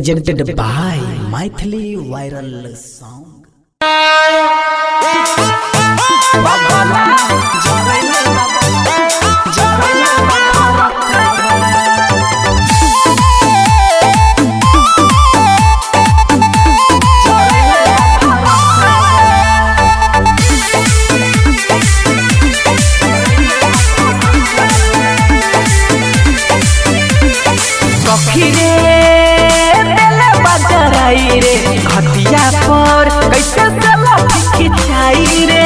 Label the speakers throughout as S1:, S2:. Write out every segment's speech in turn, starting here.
S1: presented by Maithili Viral Song.
S2: रे घटिया पर कैसे सेल्फी खिंचाई रे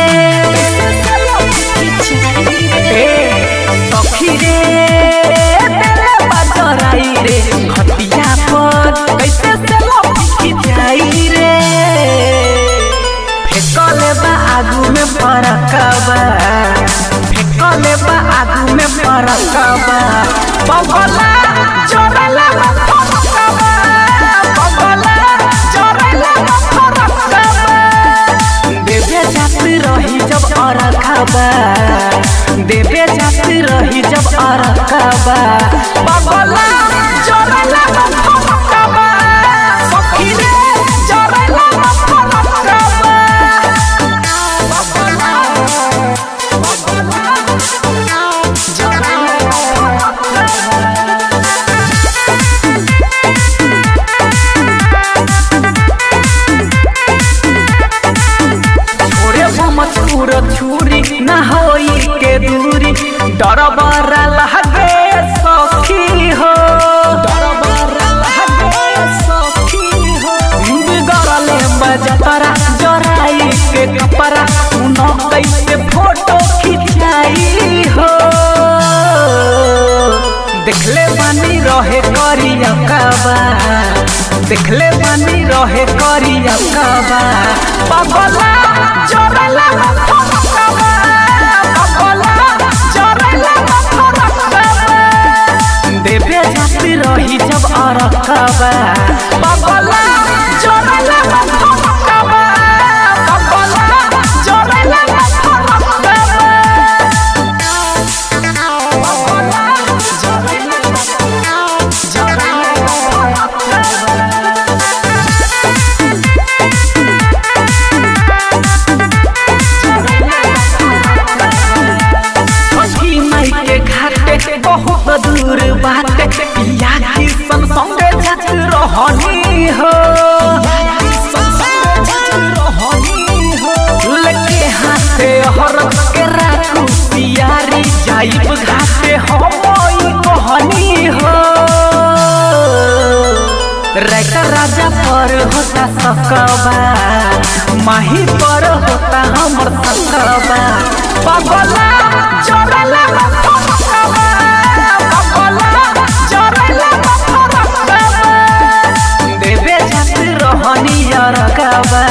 S2: सखी रे तेरे बजराई रे घटिया पर कैसे सेल्फी खिंचाई रे फेंकले बा आगू में फरकबा फेंकले बा आगू में फरकबा बगला जोड़ला देवे जाती रही जब अरकबा बगला जोड़ला फरकबा सखी रे जोड़ला फरकबा बगला छोरे छुरी ना होई के दूरी डर बरा लगे सखी हो डर बरा लगे सखी हो गरले बजतरा जराई के कपड़ा सुनो कैसे फोटो खिंचाई हो देखले बानी रहे करिया कबा देखले बानी रहे करिया कबा बगला जोड़ला देवे जाती रही जब अरकबा बगला जोड़ला फरकबा बगला जोड़ला फरकबा बगला बहुत दूर बाटे पिया की संगे जात रहनी हो लगे हाथे हर के राखू पियारी जाइब घाटे हमई कहनी हो रैका राजा पर होता सकबा माही पर होता हमर सकबा बगला जोड़ला फरकबा देवे जाती रहनी अरकबा